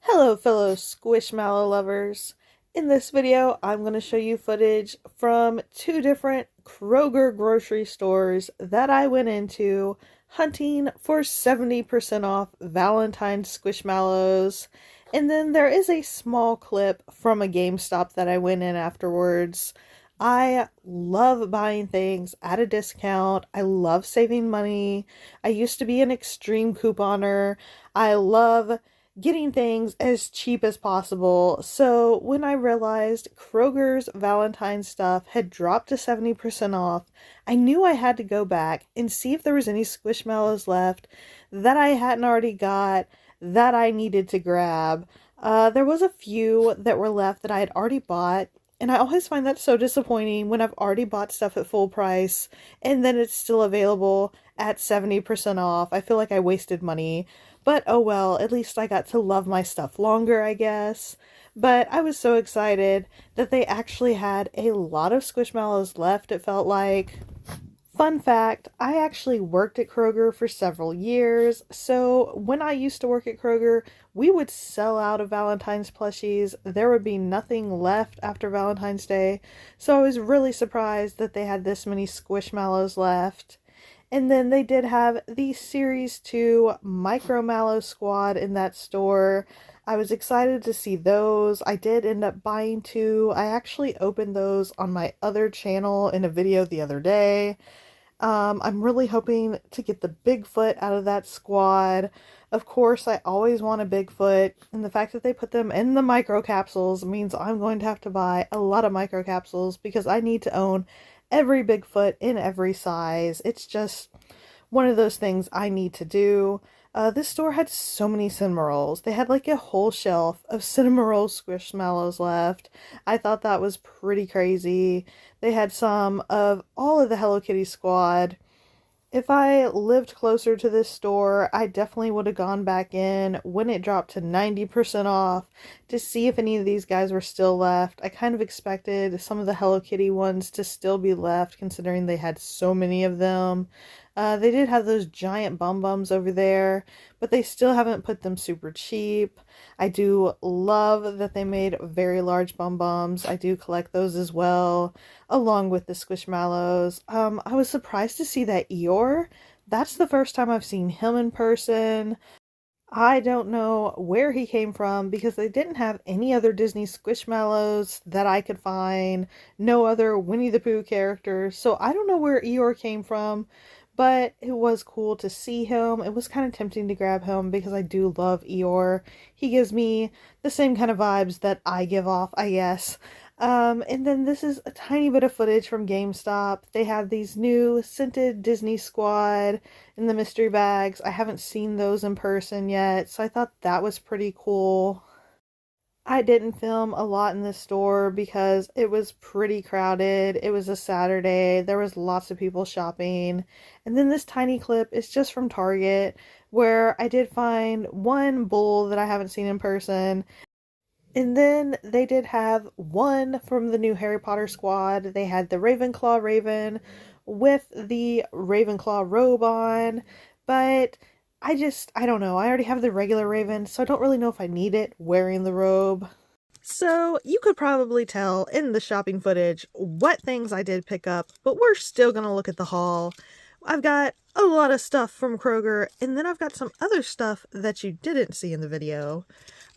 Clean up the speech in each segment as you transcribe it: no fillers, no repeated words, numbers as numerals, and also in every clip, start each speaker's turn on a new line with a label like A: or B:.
A: Hello fellow Squishmallow lovers. In this video, I'm going to show you footage from two different Kroger grocery stores that I went into hunting for 70% off Valentines Squishmallows. And then there is a small clip from a GameStop that I went in afterwards. I love buying things at a discount. I love saving money. I used to be an extreme couponer. I love getting things as cheap as possible. So when I realized Kroger's Valentine stuff had dropped to 70% off, I knew I had to go back and see if there was any Squishmallows left that I hadn't already got that I needed to grab. There was a few that were left that I had already bought, and I always find that so disappointing when I've already bought stuff at full price and then it's still available at 70% off. I feel like I wasted money. But oh well, at least I got to love my stuff longer, I guess. But I was so excited that they actually had a lot of Squishmallows left, it felt like. Fun fact, I actually worked at Kroger for several years, so when I used to work at Kroger, we would sell out of Valentine's plushies. There would be nothing left after Valentine's Day, so I was really surprised that they had this many Squishmallows left. And then they did have the Series 2 Micro Mallow Squad in that store. I was excited to see those. I did end up buying two. I actually opened those on my other channel in a video the other day. I'm really hoping to get the Bigfoot out of that squad. Of course, I always want a Bigfoot, and the fact that they put them in the micro capsules means I'm going to have to buy a lot of micro capsules because I need to own every Bigfoot in every size. It's just one of those things I need to do. This store had so many cinnamon rolls. They had like a whole shelf of cinnamon roll squishmallows left. I thought that was pretty crazy. They had some of all of the Hello Kitty squad. If I lived closer to this store, I definitely would have gone back in when it dropped to 90% off to see if any of these guys were still left. I kind of expected some of the Hello Kitty ones to still be left considering they had so many of them. They did have those giant bum bums over there, but they still haven't put them super cheap. I do love that they made very large bum bums. I do collect those as well, along with the Squishmallows. I was surprised to see that Eeyore. That's the first time I've seen him in person. I don't know where he came from because they didn't have any other Disney Squishmallows that I could find, no other Winnie the Pooh characters, so I don't know where Eeyore came from, but it was cool to see him. It was kind of tempting to grab him because I do love Eeyore. He gives me the same kind of vibes that I give off, I guess. And then this is a tiny bit of footage from GameStop. They have these new scented Disney Squad in the mystery bags. I haven't seen those in person yet, so I thought that was pretty cool. I didn't film a lot in this store because it was pretty crowded. It was a Saturday. There was lots of people shopping. And then this tiny clip is just from Target where I did find one bull that I haven't seen in person. And then they did have one from the new Harry Potter squad. They had the Ravenclaw Raven with the Ravenclaw robe on. But I don't know. I already have the regular Raven, so I don't really know if I need it wearing the robe. So you could probably tell in the shopping footage what things I did pick up, but we're still going to look at the haul. I've got a lot of stuff from Kroger, and then I've got some other stuff that you didn't see in the video.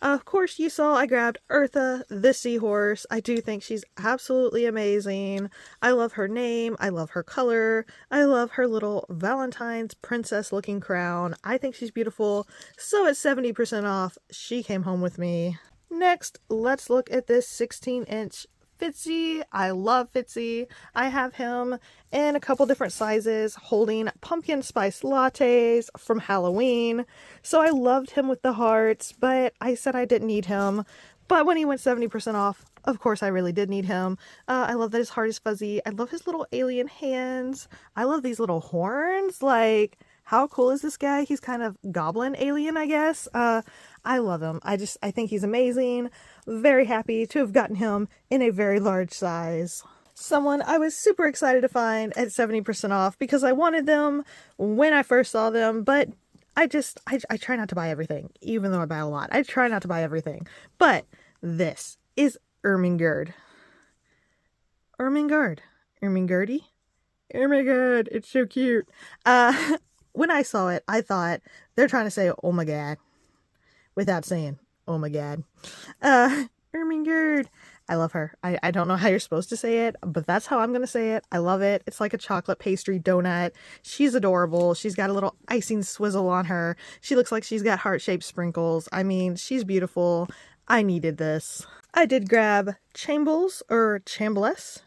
A: Of course, you saw I grabbed Eartha, the seahorse. I do think she's absolutely amazing. I love her name. I love her color. I love her little Valentine's princess looking crown. I think she's beautiful. So at 70% off, she came home with me. Next, let's look at this 16-inch Fitzy. I love Fitzy. I have him in a couple different sizes holding pumpkin spice lattes from Halloween. So I loved him with the hearts, but I said I didn't need him. But when he went 70% off, of course I really did need him. I love that his heart is fuzzy. I love his little alien hands. I love these little horns. Like, how cool is this guy? He's kind of goblin alien, I guess. I love him. I think he's amazing. Very happy to have gotten him in a very large size. Someone I was super excited to find at 70% off because I wanted them when I first saw them, but I try not to buy everything, even though I buy a lot. I try not to buy everything. But this is Ermengarde. Ermengarde. Ermengarde? Oh my god, it's so cute. When I saw it, I thought they're trying to say, oh my god, without saying, oh my god. Ermengarde. I love her. I don't know how you're supposed to say it, but that's how I'm going to say it. I love it. It's like a chocolate pastry donut. She's adorable. She's got a little icing swizzle on her. She looks like she's got heart-shaped sprinkles. I mean, she's beautiful. I needed this. I did grab Chambles or Chambless.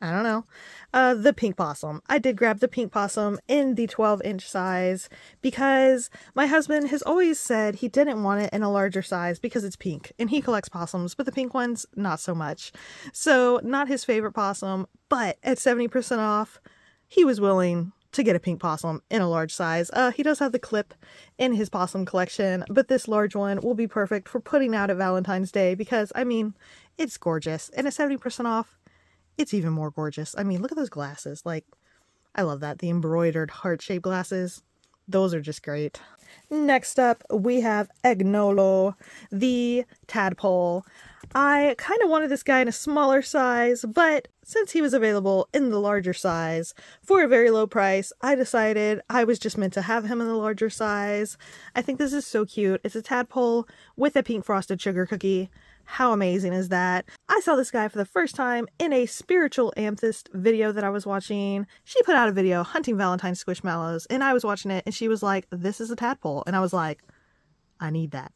A: I don't know. The pink possum. I did grab the pink possum in the 12-inch size because my husband has always said he didn't want it in a larger size because it's pink and he collects possums, but the pink ones, not so much. So not his favorite possum, but at 70% off, he was willing to get a pink possum in a large size. He does have the clip in his possum collection, but this large one will be perfect for putting out at Valentine's Day because, I mean, it's gorgeous. And at 70% off, it's even more gorgeous. I mean, look at those glasses. Like, I love that. The embroidered heart-shaped glasses. Those are just great. Next up, we have Egnolo, the tadpole. I kind of wanted this guy in a smaller size, but since he was available in the larger size for a very low price, I decided I was just meant to have him in the larger size. I think this is so cute. It's a tadpole with a pink frosted sugar cookie. How amazing is that? I saw this guy for the first time in a spiritual amethyst video that I was watching. She put out a video hunting Valentines Squishmallows, and I was watching it, and she was like, this is a tadpole. And I was like, I need that.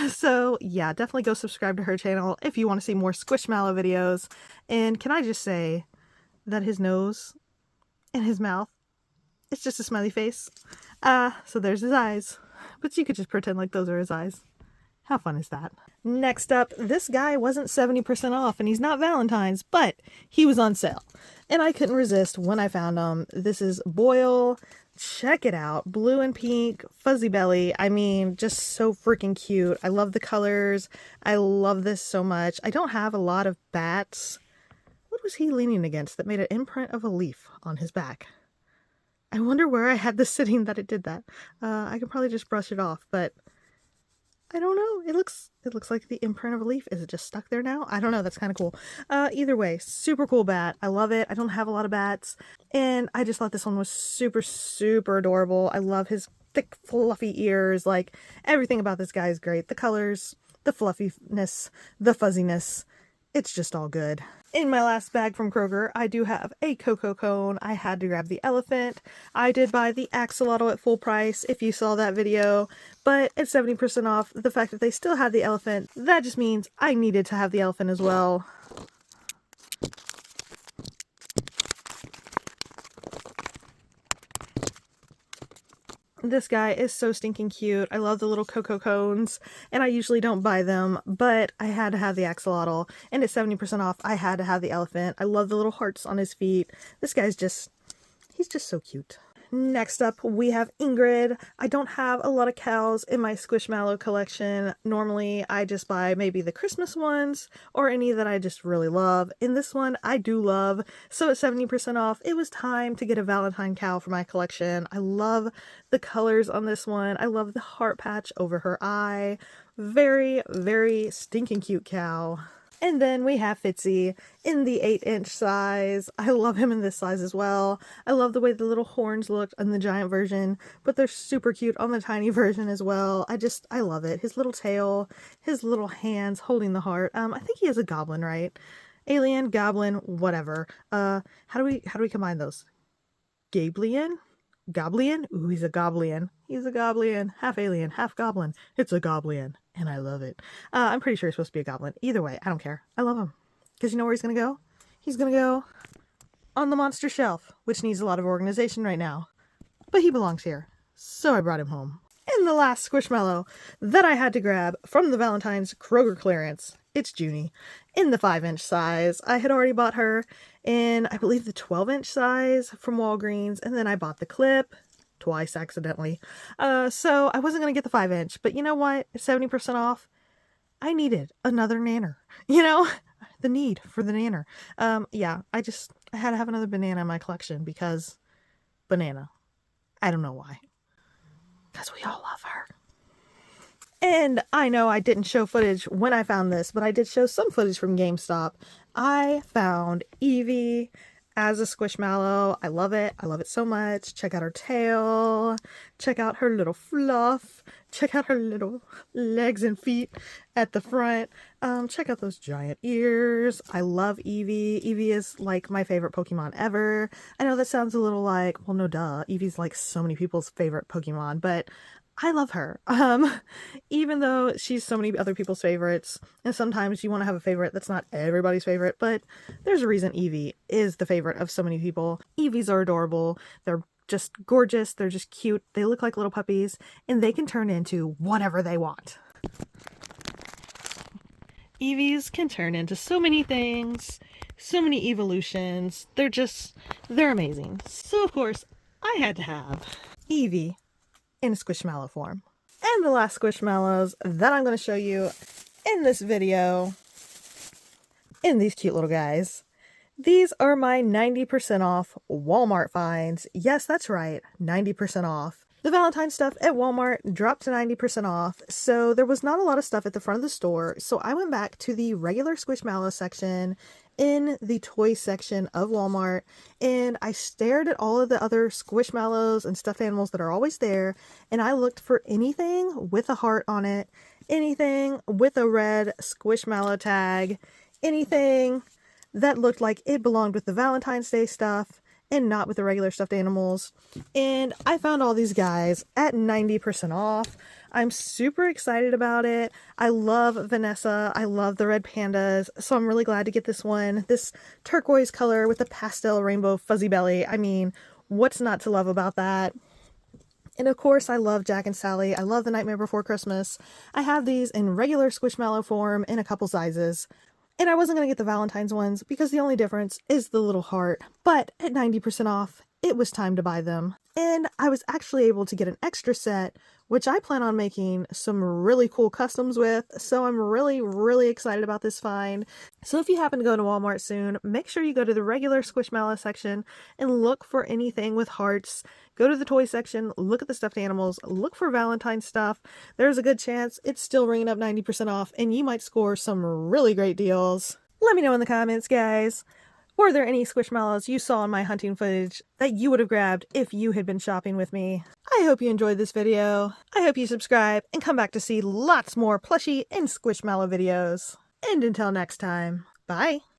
A: So yeah, definitely go subscribe to her channel if you want to see more Squishmallow videos. And can I just say that his nose and his mouth, it's just a smiley face. So there's his eyes. But you could just pretend like those are his eyes. How fun is that? Next up, this guy wasn't 70% off and he's not Valentine's, but he was on sale. And I couldn't resist when I found him. This is Boyle. Check it out. Blue and pink, fuzzy belly. I mean, just so freaking cute. I love the colors. I love this so much. I don't have a lot of bats. What was he leaning against that made an imprint of a leaf on his back? I wonder where I had this sitting that it did that. I could probably just brush it off, but I don't know. It looks like the imprint of a leaf. Is it just stuck there now? I don't know. That's kind of cool. Either way, super cool bat. I love it. I don't have a lot of bats. And I just thought this one was super, super adorable. I love his thick, fluffy ears. Like, everything about this guy is great. The colors, the fluffiness, the fuzziness. It's just all good. In my last bag from Kroger, I do have a cocoa cone. I had to grab the elephant. I did buy the axolotl at full price, if you saw that video, but at 70% off, the fact that they still had the elephant, that just means I needed to have the elephant as well. This guy is so stinking cute. I love the little cocoa cones, and I usually don't buy them, but I had to have the axolotl, and at 70% off, I had to have the elephant. I love the little hearts on his feet. This guy's just, he's just so cute. Next up, we have Ingrid. I don't have a lot of cows in my Squishmallow collection. Normally, I just buy maybe the Christmas ones or any that I just really love. In this one, I do love. So at 70% off, it was time to get a Valentine cow for my collection. I love the colors on this one. I love the heart patch over her eye. Very, very stinking cute cow. And then we have Fitzy in the 8-inch size. I love him in this size as well. I love the way the little horns looked on the giant version, but they're super cute on the tiny version as well. I love it. His little tail, his little hands holding the heart. I think he is a goblin, right? Alien, goblin, whatever. How do we combine those? Gablian? Goblin? Ooh, he's a goblin. He's a goblin. Half alien, half goblin. It's a goblin. And I love it. I'm pretty sure he's supposed to be a goblin. Either way, I don't care. I love him. Because you know where he's going to go? He's going to go on the monster shelf, which needs a lot of organization right now. But he belongs here. So I brought him home. And the last Squishmallow that I had to grab from the Valentine's Kroger clearance, it's Junie in the 5-inch size. I had already bought her in, I believe, the 12-inch size from Walgreens. And then I bought the clip. Twice accidentally. So I wasn't going to get the 5-inch, but you know what? At 70% off, I needed another nanner. You know, the need for the nanner. Yeah, I had to have another banana in my collection because banana. I don't know why. because we all love her. And I know I didn't show footage when I found this, but I did show some footage from GameStop. I found Evie as a Squishmallow. I love it. I love it so much. Check out her tail. Check out her little fluff. Check out her little legs and feet at the front. Check out those giant ears. I love Evie. Evie is like my favorite Pokemon ever. I know that sounds a little like, well, no duh. Evie's like so many people's favorite Pokemon, but I love her. Even though she's so many other people's favorites, and sometimes you want to have a favorite that's not everybody's favorite, but there's a reason Evie is the favorite of so many people. Eevees are adorable. They're just gorgeous. They're just cute. They look like little puppies, and they can turn into whatever they want. Eevees can turn into so many things, so many evolutions. They're amazing. So of course, I had to have Evie in Squishmallow form. And the last Squishmallows that I'm going to show you in this video, in these cute little guys. These are my 90% off Walmart finds. Yes, that's right, 90% off. The Valentine stuff at Walmart dropped to 90% off, so there was not a lot of stuff at the front of the store, so I went back to the regular Squishmallow section in the toy section of Walmart, and I stared at all of the other Squishmallows and stuffed animals that are always there, and I looked for anything with a heart on it, anything with a red Squishmallow tag, anything that looked like it belonged with the Valentine's Day stuff and not with the regular stuffed animals. And I found all these guys at 90% off. I'm super excited about it. I love Vanessa. I love the red pandas. So I'm really glad to get this one. This turquoise color with the pastel rainbow fuzzy belly. I mean, what's not to love about that? And of course, I love Jack and Sally. I love The Nightmare Before Christmas. I have these in regular Squishmallow form in a couple sizes. And I wasn't going to get the Valentine's ones because the only difference is the little heart. But at 90% off, it was time to buy them. And I was actually able to get an extra set, which I plan on making some really cool customs with. So I'm really, really excited about this find. So if you happen to go to Walmart soon, make sure you go to the regular Squishmallow section and look for anything with hearts. Go to the toy section, look at the stuffed animals, look for Valentine's stuff. There's a good chance it's still ringing up 90% off and you might score some really great deals. Let me know in the comments, guys. Were there any Squishmallows you saw in my hunting footage that you would have grabbed if you had been shopping with me? I hope you enjoyed this video. I hope you subscribe and come back to see lots more plushie and Squishmallow videos. And until next time, bye!